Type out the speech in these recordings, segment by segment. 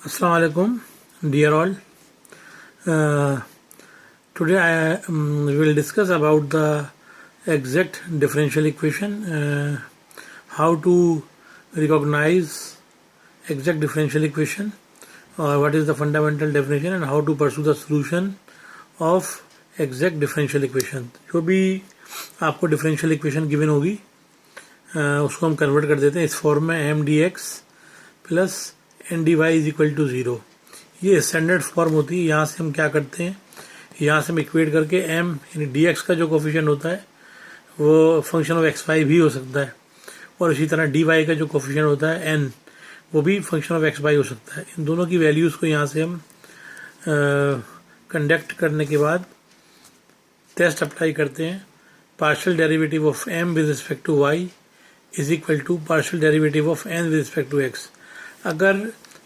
Assalamu alaikum, dear all. Today we will discuss about the exact differential equation, how to recognize exact differential equation, or what is the fundamental definition, and how to pursue the solution of exact differential equation. जो भी आपको differential equation given होगी उसको हम convert कर देते हैं इस फॉर्म में M D x plus N D Y is equal to zero. ये स्टैंडर्ड फॉर्म होती है. यहाँ से हम क्या करते हैं, यहाँ से हम इक्वेट करके एम यानी डी एक्स का जो कोफिशिएंट होता है वो फंक्शन ऑफ एक्स वाई भी हो सकता है, और इसी तरह डी वाई का जो कोफिशिएंट होता है एन वो भी फंक्शन ऑफ एक्स वाई हो सकता है. इन दोनों की वैल्यूज़ को यहाँ से हम कंडक्ट करने के बाद टेस्ट अप्लाई करते हैं. Partial derivative of M with respect to Y is equal to partial derivative of N with respect to X. अगर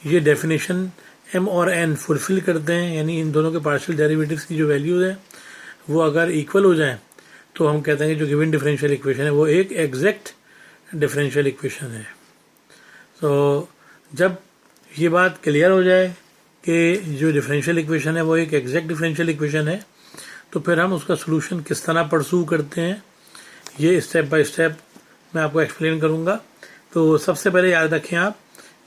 ये डेफिनेशन एम और एन फुलफिल करते हैं, यानी इन दोनों के पार्शियल डेरिवेटिव्स की जो वैल्यूज है वो अगर इक्वल हो जाएं, तो हम कहते हैं कि जो गिवन डिफरेंशियल इक्वेशन है वो एक एग्जैक्ट डिफरेंशियल इक्वेशन है. तो जब ये बात क्लियर हो जाए कि जो डिफरेंशियल इक्वेशन है वो एक एग्जैक्ट डिफरेंशियल इक्वेशन है, तो फिर हम उसका सोल्यूशन किस तरह परसू करते हैं ये स्टेप बाय स्टेप मैं आपको एक्सप्लेन करूंगा. तो सबसे पहले याद रखें आप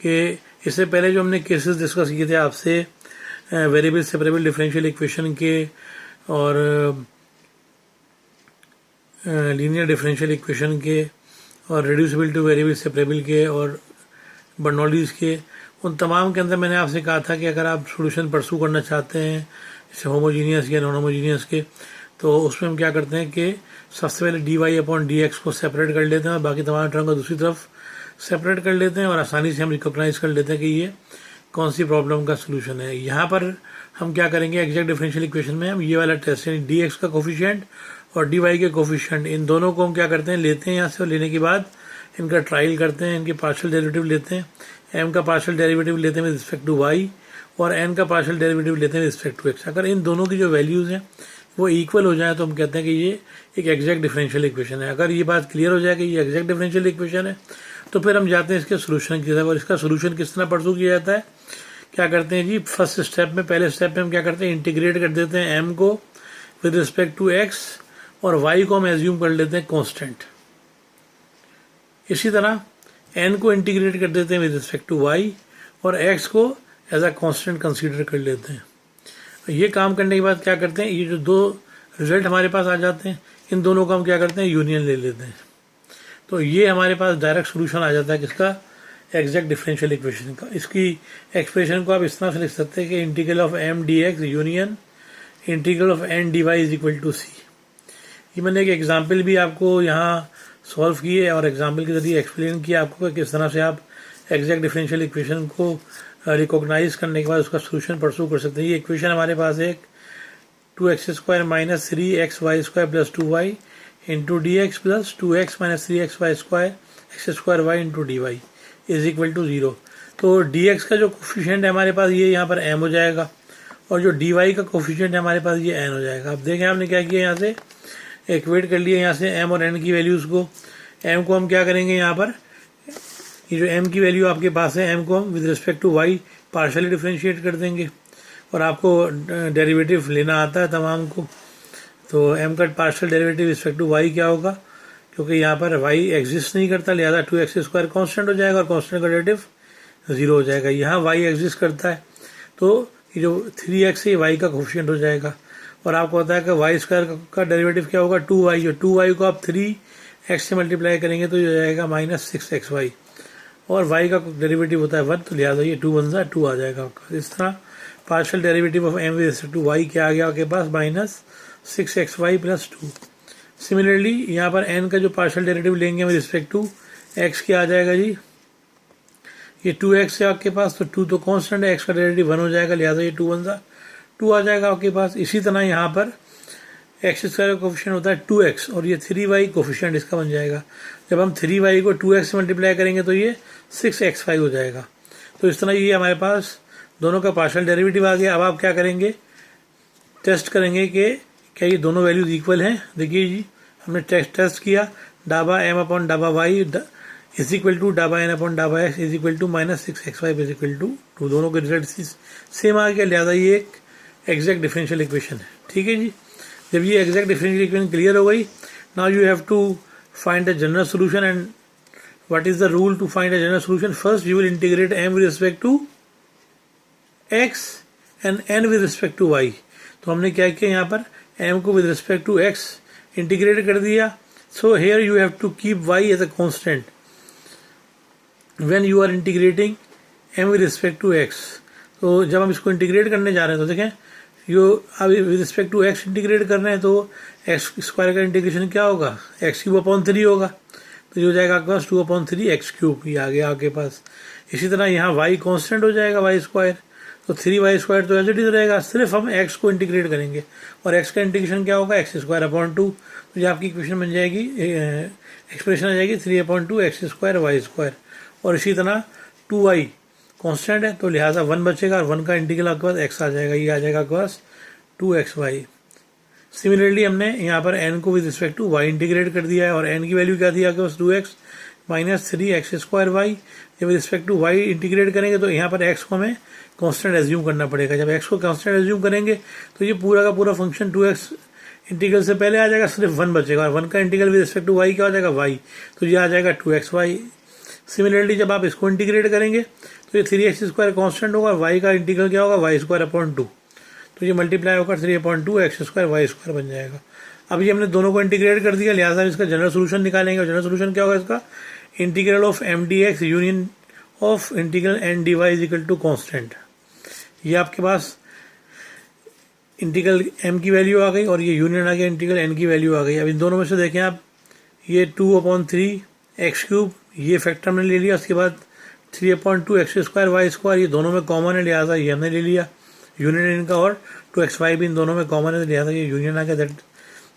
कि इससे पहले जो हमने केसेस डिस्कस किए थे आपसे वेरिएबल सेपरेबल डिफरेंशियल इक्वेशन के और लीनियर डिफरेंशियल इक्वेशन के और रिड्यूसिबल टू वेरिएबल सेपरेबल के और बर्नौलीज के, उन तमाम के अंदर मैंने आपसे कहा था कि अगर आप सोल्यूशन परसू करना चाहते हैं जैसे होमोजीनियस या नॉन होमोजीनियस के, तो उसमें हम क्या करते हैं कि सबसे पहले D Y upon D X को सेपरेट कर लेते हैं और बाकी तमाम टर्म को दूसरी तरफ सेपरेट कर लेते हैं, और आसानी से हम रिकॉग्नाइज कर लेते हैं कि ये कौन सी प्रॉब्लम का सोल्यूशन है. यहाँ पर हम क्या करेंगे, एग्जैक्ट डिफरेंशियल इक्वेशन में हम ये वाला टेस्ट यानी डी एक्स का कोफिशिएंट और डी वाई के कोफिशिएंट इन दोनों को हम क्या करते हैं, लेते हैं यहाँ से, और लेने के बाद इनका ट्रायल करते हैं, इनके पार्शियल डेरिवेटिव लेते हैं. एम का पार्शियल डेरिवेटिव लेते हैं विद रिस्पेक्ट टू वाई और एन का पार्शियल डेरिवेटिव लेते हैं विद रिस्पेक्ट टू एक्स. अगर इन दोनों की जो वैल्यूज़ हैं वो इक्वल हो जाए तो हम कहते हैं कि ये एक एग्जैक्ट डिफरेंशियल इक्वेशन है. अगर ये बात क्लियर हो जाए कि ये एग्जैक्ट डिफरेंशियल इक्वेशन है, तो फिर हम जाते हैं इसके सोल्यूशन की तरफ. और इसका सोल्यूशन किस तरह परसू किया जाता है, क्या करते हैं जी, फर्स्ट स्टेप में पहले स्टेप में हम क्या करते हैं, इंटीग्रेट कर देते हैं एम को विद रिस्पेक्ट टू एक्स और वाई को हम एज्यूम कर लेते हैं कॉन्स्टेंट. इसी तरह एन को इंटीग्रेट कर देते हैं विद रिस्पेक्ट टू वाई और एक्स को एज अ कॉन्स्टेंट कंसीडर कर लेते हैं. ये काम करने के बाद क्या करते हैं, ये जो दो रिजल्ट हमारे पास आ जाते हैं इन दोनों का हम क्या करते हैं, यूनियन ले लेते हैं. तो ये हमारे पास डायरेक्ट सोल्यूशन आ जाता है किसका, एग्जैक्ट डिफरेंशियल इक्वेशन का. इसकी एक्सप्रेशन को आप इस तरह से लिख सकते हैं कि integral of M D X union integral of N D Y is equal to C. ये मैंने एक एग्जाम्पल भी आपको यहाँ सॉल्व किए और एग्जाम्पल के जरिए एक्सप्लेन किया आपको कि किस तरह से आप एग्जैक्ट डिफरेंशियल इक्वेशन को रिकॉग्नाइज करने के बाद उसका सोल्यूशन परसू कर सकते हैं. ये इक्वेशन हमारे पास एक 2x² minus 3xy² plus 2y into D x plus 2x minus 3xy² x² y into D Y is equal to 0. तो डी एक्स का जो कोफिशिएंट है हमारे पास ये यहाँ पर m हो जाएगा और जो डी वाई का कोफिशिएंट है हमारे पास ये n हो जाएगा. अब देखें आपने क्या किया, यहाँ से इक्वेट कर लिया यहाँ से m और n की वैल्यूज़ को. m को हम क्या करेंगे, यहाँ पर ये जो m की वैल्यू आपके पास है m को हम with respect to y partially differentiate कर देंगे. और आपको डेरिवेटिव लेना आता है तमाम को, तो m का partial derivative respect to y क्या होगा, क्योंकि यहाँ पर y एग्जिस्ट नहीं करता लिहाजा 2x² कांस्टेंट हो जाएगा और कांस्टेंट का डेरिवेटिव 0 हो जाएगा. यहाँ y एग्जिस्ट करता है तो ये जो 3x है y का कोफिशिएंट हो जाएगा. और आपको पता है कि y² का डेरिवेटिव क्या होगा, 2y. जो 2y को आप 3x से मल्टीप्लाई करेंगे तो ये हो जाएगा माइनस 6xy, और y का डेरिवेटिव होता है 1, तो लिहाजा ये 2 1 2 आ जाएगा आपका. इस तरह partial derivative of m with respect to y क्या आ गया आपके पास, माइनस 6xy प्लस 2. सिमिलरली यहाँ पर n का जो पार्शियल डेरिवेटिव लेंगे विद रिस्पेक्ट टू x क्या आ जाएगा जी, ये 2x है आपके पास, तो 2 तो कांस्टेंट है, x का डेरिवेटिव 1 हो जाएगा लिहाजा ये 2 1 2 आ जाएगा आपके पास. इसी तरह यहाँ पर x² का कोफिशिएंट होता है 2x और ये 3y कोफिशिएंट इसका बन जाएगा. जब हम 3y को 2x से मल्टीप्लाई करेंगे तो ये 6xy हो जाएगा. तो इस तरह ये हमारे पास दोनों का पार्शियल डेरिवेटिव आ गया. अब आप क्या करेंगे, टेस्ट करेंगे कि क्या ये दोनों वैल्यूज इक्वल हैं. देखिए जी, हमने टेस्ट किया, डाबा m अपॉन डाबा y इज इक्वल टू डाबा एन अपॉन डाबा X is equal to -6xy is equal to 2। दोनों के रिजल्ट सेम आ गया, लिहाजा ये एक एग्जैक्ट डिफरेंशियल इक्वेशन है। ठीक है जी, जब ये एग्जैक्ट डिफरेंशियल इक्वेशन क्लियर हो गई, now you have to find the general solution. And what is the rule to find the general solution? First you will integrate m with respect to x and n with respect to y। तो हमने क्या किया, यहाँ पर m को with respect to x integrate कर दिया। So here you have to keep y as a constant when you are integrating m with respect to x। तो जब हम इसको इंटीग्रेट करने जा रहे हैं तो देखें, यो अब with respect to x integrate कर रहे हैं, तो एक्स स्क्वायर का इंटीग्रेशन क्या होगा, x³ होगा। तो ये हो जाएगा आपके पास 2/3 x³, ये आ गया आपके पास। इसी तरह यहाँ y कांस्टेंट हो जाएगा y², तो 3y² तो एज इट इज रहेगा, सिर्फ हम x को इंटीग्रेट करेंगे और x का इंटीग्रेशन क्या होगा, x²/2। तो ये आपकी इक्वेशन बन जाएगी, एक्सप्रेशन आ जाएगी 3/2 x² y²। और इसी तरह 2y कांस्टेंट है, तो लिहाजा 1 बचेगा और 1 का इंटीग्रल आपके पास x आ जाएगा, ये आ जाएगा आपके पास 2xy। सिमिलरली हमने यहाँ पर n को with respect to y integrate कर दिया है और n की वैल्यू क्या थी आपके पास 2x - 3x² y। जब with respect to y integrate करेंगे तो यहाँ पर x को हमें कांस्टेंट एज्यूम करना पड़ेगा। जब x को कांस्टेंट एज्यूम करेंगे तो ये पूरा का पूरा फंक्शन 2x इंटीग्रल से पहले आ जाएगा, सिर्फ 1 बचेगा और 1 का integral with respect to y क्या हो जाएगा, y। तो ये आ जाएगा 2xy। सिमिलरली जब आप इसको इंटीग्रेट करेंगे तो ये 3x² कांस्टेंट होगा, y का इंटीग्रल क्या होगा, y²/2। तो ये मल्टीप्लाई होकर 3/2 x² y² बन जाएगा। अब ये हमने दोनों को इंटीग्रेट कर दिया, लिहाजा इसका जनरल सोल्यूशन निकालेंगे। और जनरल सोल्यूशन क्या होगा इसका, integral of m dx union of integral n dy is equal to constant. ये आपके पास इंटीग्रल m की वैल्यू आ गई और ये यूनियन आ गया इंटीग्रल n की वैल्यू आ गई। अब इन दोनों में से देखें आप, ये 2/3 x³ ये फैक्टर हमने ले लिया, उसके बाद 3/2 x² y², ये दोनों में कॉमन है, लिहाजा ये हमने ले लिया यूनियन इनका, और 2xy भी इन दोनों में कॉमन है, लिहाजा ये यूनियन आ गया, that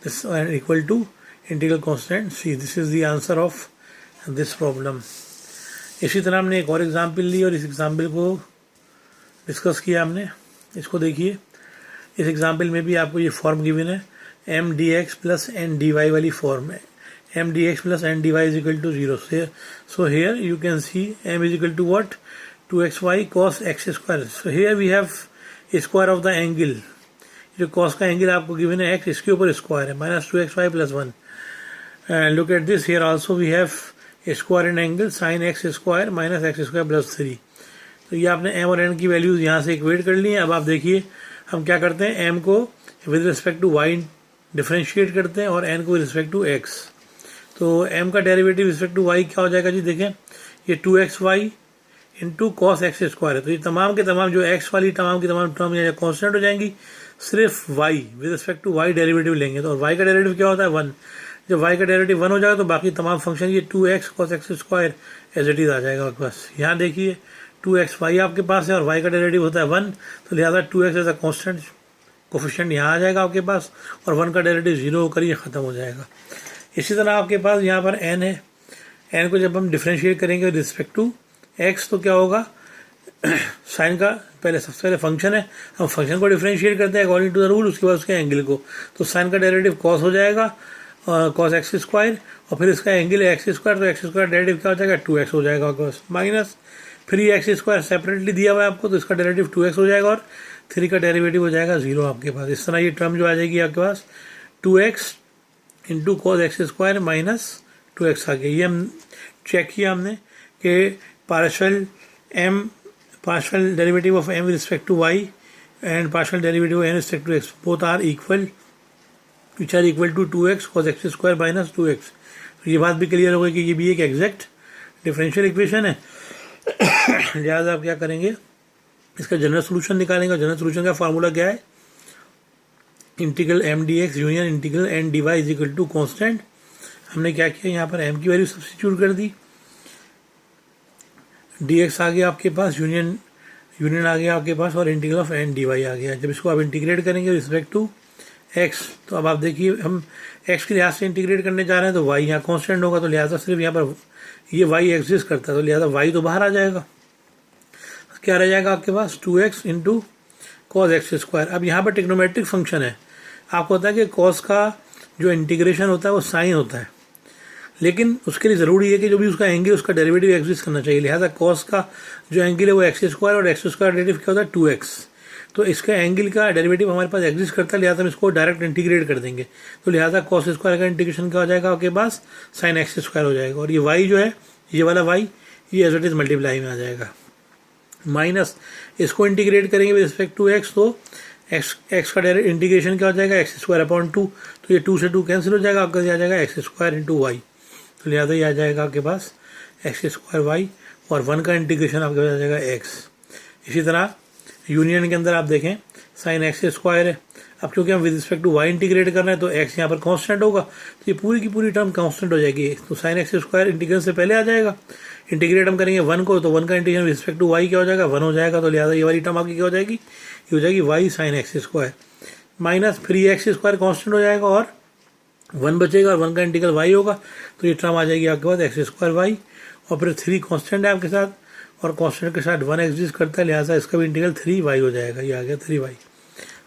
this equal to integral constant c। This is the answer of this problem. इसी तरह हमने एक और एग्जाम्पल ली और इस एग्जाम्पल को डिस्कस किया हमने। इसको देखिए, इस एग्जाम्पल में भी आपको ये फॉर्म गिवन है, m dx plus n dy वाली फॉर्म है। m dx plus n dy is equal to 0। So here you can see m is equal to what, 2xy cos x²। So here we have square of the angle, जो cos का angle आपको given है x, इसके ऊपर square है, -2xy + 1। Look at this, here also we have square in angle sin x² -x² + 3। तो ये आपने m और n की वैल्यूज यहाँ से इक्वेट कर ली हैं। अब आप देखिए हम क्या करते हैं, m को with respect to y differentiate करते हैं और n को विद रिस्पेक्ट टू x। तो m का डेरिवेटिव रिस्पेक्ट टू y क्या हो जाएगा जी, देखें ये 2xy इंटू कॉस x² है। तो ये तमाम के तमाम जो x वाली तमाम की तमाम टर्म यहाँ कॉन्स्टेंट हो जाएंगी, सिर्फ y with respect to y derivative लेंगे। तो y का डेरिवेटिव क्या होता है, 1। जब y का डेरिवेटिव 1 हो जाएगा तो बाकी तमाम फंक्शन ये 2x cos x² as it is आ जाएगा आपके पास। यहाँ देखिए 2xy आपके पास है और y का डेरिवेटिव होता है 1, तो लिहाजा 2x as a constant coefficient यहाँ आ जाएगा आपके पास और 1 का डेरिवेटिव 0 होकर ये ख़त्म हो जाएगा। इसी तरह आपके पास यहाँ पर n है, n को जब हम डिफ्रेंशिएट करेंगे विद रिस्पेक्ट टू x तो क्या होगा, साइन का पहले सबसे पहले फंक्शन है, हम फंक्शन को डिफ्रेंशिएट करते हैं अकॉर्डिंग टू द रूल, उसके बाद उसके एंगल को। तो साइन का डेरिवेटिव कॉस हो जाएगा, कॉस x², और फिर इसका एंगल है x², तो x² डेरिवेटिव क्या हो जाएगा, 2x हो जाएगा आपके पास, माइनस फिर ये x² सेपरेटली दिया हुआ है आपको, तो इसका डेरिवेटिव 2x हो जाएगा और 3 का डेरिवेटिव हो जाएगा 0 आपके पास। इस तरह ये टर्म जो आ जाएगी आपके पास 2x into cos x² minus 2x आ गया। ये हम चेक किया हमने कि partial derivative of m with respect to y and partial derivative of n with respect to x both are equal, which are equal to 2x cos x² minus 2x। तो ये बात भी क्लियर हो गई कि ये भी एक एग्जैक्ट डिफरेंशियल इक्वेशन है। लिहाजा आप क्या करेंगे, इसका जनरल सोल्यूशन निकालेंगे। जनरल सोल्यूशन का फार्मूला क्या है, integral m dx union integral n dy is equal to constant. हमने क्या किया, यहाँ पर m की वैल्यू सब्स्टिट्यूट कर दी, dx आ गया आपके पास, यूनियन आ गया आपके पास और इंटीग्रल ऑफ n dy आ गया। जब इसको आप इंटीग्रेट करेंगे रिस्पेक्ट टू x, तो अब आप देखिए हम x के लिहाज से इंटीग्रेट करने जा रहे हैं, तो y यहाँ कांस्टेंट होगा, तो लिहाजा सिर्फ यहाँ पर ये y एग्जिस्ट करता है, तो लिहाजा y तो बाहर आ जाएगा। क्या रह जाएगा आपके पास, 2x इंटू कॉस x²। अब यहाँ पर ट्रिग्नोमेट्रिक फंक्शन है, आपको पता है कि कॉस का जो इंटीग्रेशन होता है वो साइन होता है, लेकिन उसके लिए ज़रूरी है कि जो भी उसका एंगल उसका डेरिवेटिव एग्जिस्ट करना चाहिए। लिहाजा कॉस का जो एंगल है वो एक्स स्क्वायर और एक्स स्क्वायर डेरिवेटिव क्या होता है 2x। तो इसका एंगल का डेरिवेटिव हमारे पास एग्जिस्ट करता है, लिहाजा हम इसको डायरेक्ट इंटीग्रेट कर देंगे। तो लिहाजा कॉस स्क्वायर का इंटीग्रेशन क्या हो जाएगा आपके पास साइन एक्स स्क्वायर हो जाएगा। और ये वाई जो है ये वाला वाई ये एज इट इज मल्टीप्लाई में आ जाएगा। माइनस इसको इंटीग्रेट करेंगे विद रिस्पेक्ट टू एक्स, तो एक्स का डायरेक्ट इंटीग्रेशन क्या हो जाएगा एक्स स्क्वायर अपॉन 2। तो ये 2 से 2 कैंसिल हो जाएगा, आपका आ जाएगा एक्स स्क्वायर इंटू वाई। तो लिहाजा ये आ जाएगा आपके पास एक्स स्क्वायर वाई और 1 का इंटीग्रेशन आपके पास आ जाएगा एक्स। इसी तरह यूनियन के अंदर आप देखें साइन एक्स स्क्वायर है। अब क्योंकि हम with respect to y integrate कर रहे हैं तो एक्स यहाँ पर कांस्टेंट होगा, तो ये पूरी की पूरी टर्म कांस्टेंट हो जाएगी। तो साइन एक्स स्क्वायर इंटीग्रेशन से पहले आ जाएगा। इंटीग्रेट हम करेंगे 1 को, तो 1 का integration with respect to y क्या हो जाएगा 1 हो जाएगा। तो लिहाजा ये वाली टर्म आपकी क्या हो जाएगी ये हो जाएगी y sine x square minus 3x square constant हो जाएगा और 1 बचेगा और 1 का इंटीग्रल वाई होगा। तो ये टर्म आ जाएगी आपके पास एक्स स्क्वायर वाई और फिर 3 कांस्टेंट है आपके साथ और कांस्टेंट के साथ 1 एग्जिस्ट करता है, लिहाजा इसका भी इंटीग्रल 3y हो जाएगा। ये आ गया 3y।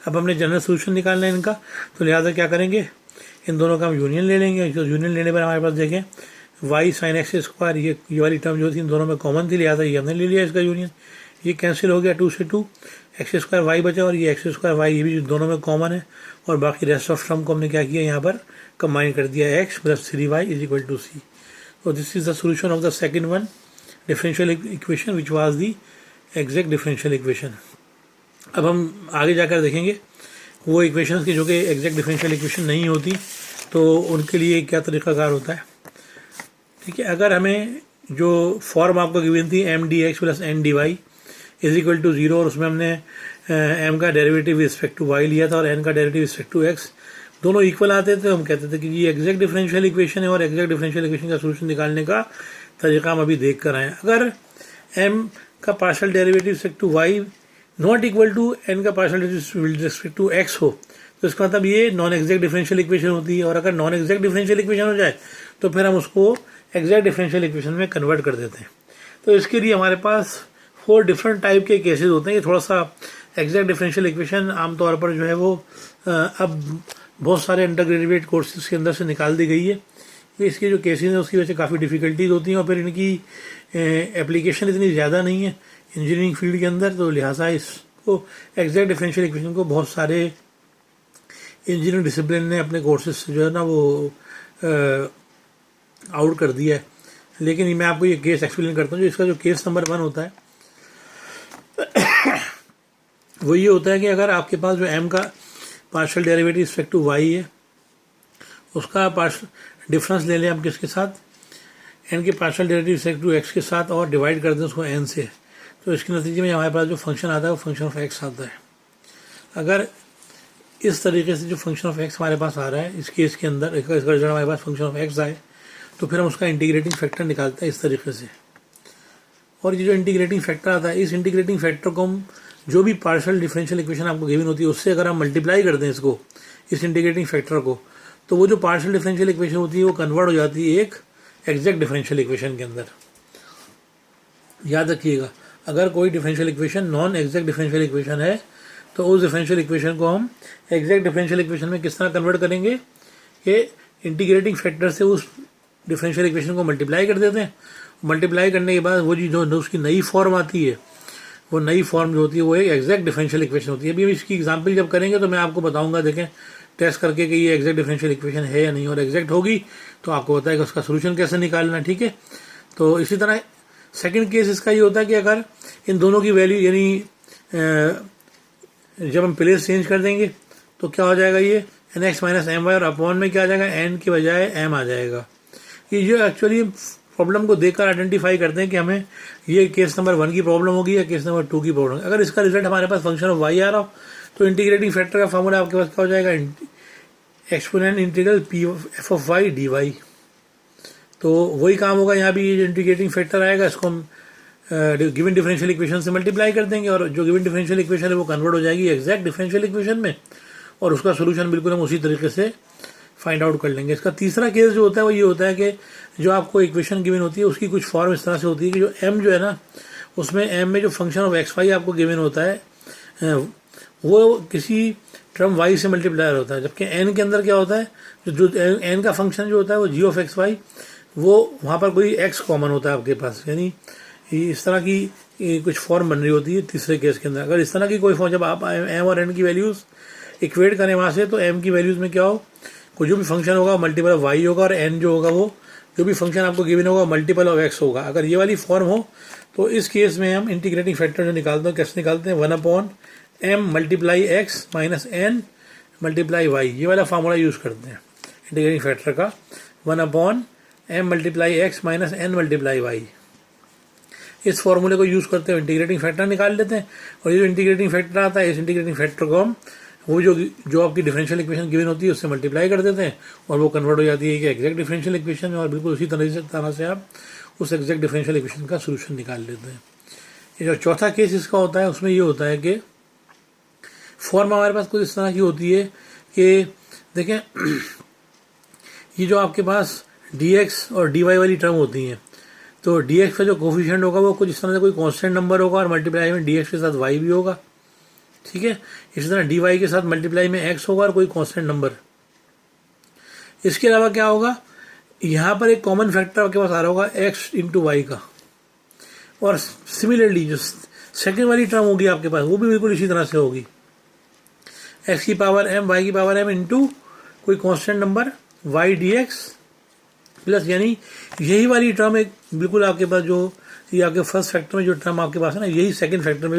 अब हमने जनरल सोल्यूशन निकालना है इनका, तो लिहाजा क्या करेंगे इन दोनों का हम यूनियन ले लेंगे। जो यूनियन लेने पर हमारे पास देखें वाई साइन एक्स स्क्वायर ये वाली टर्म जो थी इन दोनों में कॉमन थी, लिहाजा ये हमने ले लिया इसका यूनियन। ये कैंसिल हो गया 2 से 2 एक्स स्क्वायर वाई बचा और ये एक्स स्क्वायर वाई ये भी दोनों में कॉमन है। और बाकी रेस्ट ऑफ टर्म को हमने क्या किया यहाँ पर कंबाइन कर दिया x plus 3y is equal to c. So this is the solution of the second one differential equation which was the exact differential equation। अब हम आगे जाकर देखेंगे वो इक्वेशंस की जो कि एग्जैक्ट डिफरेंशियल इक्वेशन नहीं होती तो उनके लिए क्या तरीक़ाकार होता है। ठीक है, अगर हमें जो फॉर्म आपको गिवन थी m D x plus N D Y is equal to 0 और उसमें हमने एम का डेरिवेटिव रिस्पेक्ट टू वाई लिया था और एन का डेरिवेटिव रिस्पेक्ट टू एक्स, दोनों इक्वल आते थे। हम कहते थे कि ये एग्जैक्ट डिफरेंशियल इक्वेशन है और एग्जैक्ट डिफरेंशियल इक्वेशन का सोल्यूशन निकालने का तरीका हम अभी देख कर आए। अगर एम का partial derivative respect to Y not equal to N का partial derivative respect to X हो तो इसका मतलब ये नॉन एग्जैक्ट डिफरेंशियल इक्वेशन होती है। और अगर नॉन एग्जैक्ट डिफरेंशियल इक्वेशन हो जाए तो फिर हम उसको एग्जैक्ट डिफरेंशियल इक्वेशन में कन्वर्ट कर देते हैं। तो इसके लिए हमारे पास 4 डिफरेंट टाइप के केसेस होते हैं। ये थोड़ा सा एग्जैक्ट डिफरेंशियल इक्वेशन आमतौर पर जो है वो अब बहुत सारे अंडर ग्रेजुएट कोर्सेज के अंदर से निकाल दी गई है। इसके जो केसेस हैं उसकी वजह से काफ़ी डिफ़िकल्टीज होती हैं और फिर इनकी एप्लीकेशन इतनी ज़्यादा नहीं है इंजीनियरिंग फील्ड के अंदर, तो लिहाजा इसको एग्जैक्ट डिफरेंशियल इक्वेशन को बहुत सारे इंजीनियरिंग डिसिप्लिन ने अपने कोर्सेज से जो है ना वो आउट कर दिया है। लेकिन मैं आपको ये केस एक्सप्लेन करता हूँ। जो इसका जो केस नंबर 1 होता है वो ये होता है कि अगर आपके पास जो एम का partial derivative respect to y है उसका डिफरेंस ले लें हम किसके साथ एन के partial derivative respect to x के साथ और डिवाइड कर दें उसको एन से, तो इसके नतीजे में हमारे पास जो फंक्शन आता है वो फंक्शन ऑफ एक्स आता है। अगर इस तरीके से जो फंक्शन ऑफ एक्स हमारे पास आ रहा है इस केस के अंदर इसका रिजल्ट हमारे पास फंक्शन ऑफ एक्स आए तो फिर हम उसका इंटीग्रेटिंग फैक्टर निकालते हैं इस तरीके से। और ये जो इंटीग्रेटिंग फैक्टर आता है इस इंटीग्रेटिंग फैक्टर को हम जो भी पार्शियल डिफरेंशियल इक्वेशन आपको गिवन होती है उससे अगर हम मल्टीप्लाई कर दें इसको इस इंटीग्रेटिंग फैक्टर को तो वो जो पार्शियल डिफरेंशियल इक्वेशन होती है वो कन्वर्ट हो जाती है एक एग्जैक्ट डिफरेंशियल इक्वेशन के अंदर। याद रखिएगा, अगर कोई differential equation non exact differential equation है तो उस डिफरेंशियल इक्वेशन को हम एग्जैक्ट डिफरेंशियल इक्वेशन में किस तरह कन्वर्ट करेंगे कि इंटीग्रेटिंग फैक्टर से उस डिफरेंशियल इक्वेशन को मल्टीप्लाई कर देते हैं। मल्टीप्लाई करने के बाद वो जो उसकी नई फॉर्म आती है वो नई फॉर्म जो होती है वो एक एग्जैक्ट डिफरेंशियल इक्वेशन होती है। अभी इसकी एग्जांपल जब करेंगे तो मैं आपको बताऊंगा, देखें टेस्ट करके कि ये एग्जैक्ट डिफरेंशियल इक्वेशन है या नहीं, और एग्जैक्ट होगी तो आपको बताएगा उसका सोल्यूशन कैसे निकालना। ठीक है, तो इसी तरह सेकंड केस इसका ये होता है कि अगर इन दोनों की वैल्यू यानी जब हम प्लेस चेंज कर देंगे तो क्या हो जाएगा ये n x minus m y और अपॉन में क्या आ जाएगा एन के बजाय एम आ जाएगा। ये जो एक्चुअली प्रॉब्लम को देखकर आइडेंटिफाई करते हैं कि हमें ये केस नंबर 1 की प्रॉब्लम होगी या केस नंबर 2 की प्रॉब्लम। अगर इसका रिजल्ट हमारे पास फंक्शन ऑफ वाई आ रहा हो तो इंटीग्रेटिंग फैक्टर का फॉर्मूला आपके पास क्या हो जाएगा exponent integral p f of y d y. तो वही काम होगा यहाँ भी, ये इंटीग्रेटिंग फैक्टर आएगा इसको हम गिवन डिफरेंशियल इक्वेशन से मल्टीप्लाई कर देंगे और जो गिवन डिफरेंशियल इक्वेशन है वो कन्वर्ट हो जाएगी एग्जैक्ट डिफरेंशियल इक्वेशन में और उसका सोल्यूशन बिल्कुल हम उसी तरीके से फाइंड आउट कर लेंगे। इसका तीसरा केस जो होता है वो ये होता है कि जो आपको इक्वेशन गिवन होती है उसकी कुछ फॉर्म इस तरह से होती है कि जो एम जो है ना उसमें एम में जो फंक्शन ऑफ एक्स वाई आपको गिवन होता है वो किसी टर्म वाई से मल्टीप्लाई होता है, जबकि एन के अंदर क्या होता है जो एन का फंक्शन जो होता है वो जी ऑफ एक्स वाई वो वहाँ पर कोई एक्स कॉमन होता है आपके पास, यानी इस तरह की कुछ फॉर्म बन रही होती है तीसरे केस के अंदर। अगर इस तरह की कोई फॉर्म, जब आप एम और एन की वैल्यूज़ इक्वेट करें वहाँ से, तो एम की वैल्यूज़ में क्या हो, कोई जो भी फंक्शन होगा मल्टीपल ऑफ वाई होगा, और एन जो होगा वो जो भी फंक्शन आपको गिवन होगा मल्टीपल ऑफ एक्स होगा। अगर ये वाली फॉर्म हो तो इस केस में हम इंटीग्रेटिंग फैक्टर जो निकालते हैं, कैसे निकालते हैं, 1/m multiply x minus n multiply y, ये वाला फार्मूला यूज़ करते हैं इंटीग्रेटिंग फैक्टर का, 1/m multiply x minus n multiply y. इस फॉर्मूले को यूज़ करते हुए इंटीग्रेटिंग फैक्टर निकाल लेते हैं, और ये जो इंटीग्रेटिंग फैक्टर आता है, इस इंटीग्रेटिंग फैक्टर को हम वो जो आपकी डिफरेंशियल इक्वेशन गिवन होती है उससे मल्टीप्लाई कर देते हैं, और वो कन्वर्ट हो जाती है कि एग्जैक्ट डिफरेंशियल इक्वेशन में, और बिल्कुल उसी तरह से आप उस एग्जैक्ट डिफरेंशियल इक्वेशन का सोल्यूशन निकाल लेते हैं। ये जो चौथा केस इसका होता है, उसमें ये होता है कि फॉर्म हमारे पास कुछ इस तरह की होती है कि देखें, ये जो आपके पास dx और dy वाली टर्म होती हैं, तो dx का जो कोफिशिएंट होगा वो कुछ इस तरह से कोई कांस्टेंट नंबर होगा, और मल्टीप्लाई में dx के साथ y भी होगा, ठीक है। इसी तरह dy के साथ मल्टीप्लाई में x होगा और कोई कांस्टेंट नंबर। इसके अलावा क्या होगा, यहाँ पर एक कॉमन फैक्टर आपके पास आ रहा होगा x इंटू वाई का, और सिमिलरली जो सेकेंड वाली टर्म होगी आपके पास वो भी बिल्कुल इसी तरह से होगी, x की पावर m y की पावर m इंटू कोई constant number y dx plus, यानी यही वाली टर्म एक बिल्कुल आपके पास जो ये आपके फर्स्ट फैक्टर में जो टर्म आपके पास है ना, यही सेकंड फैक्टर में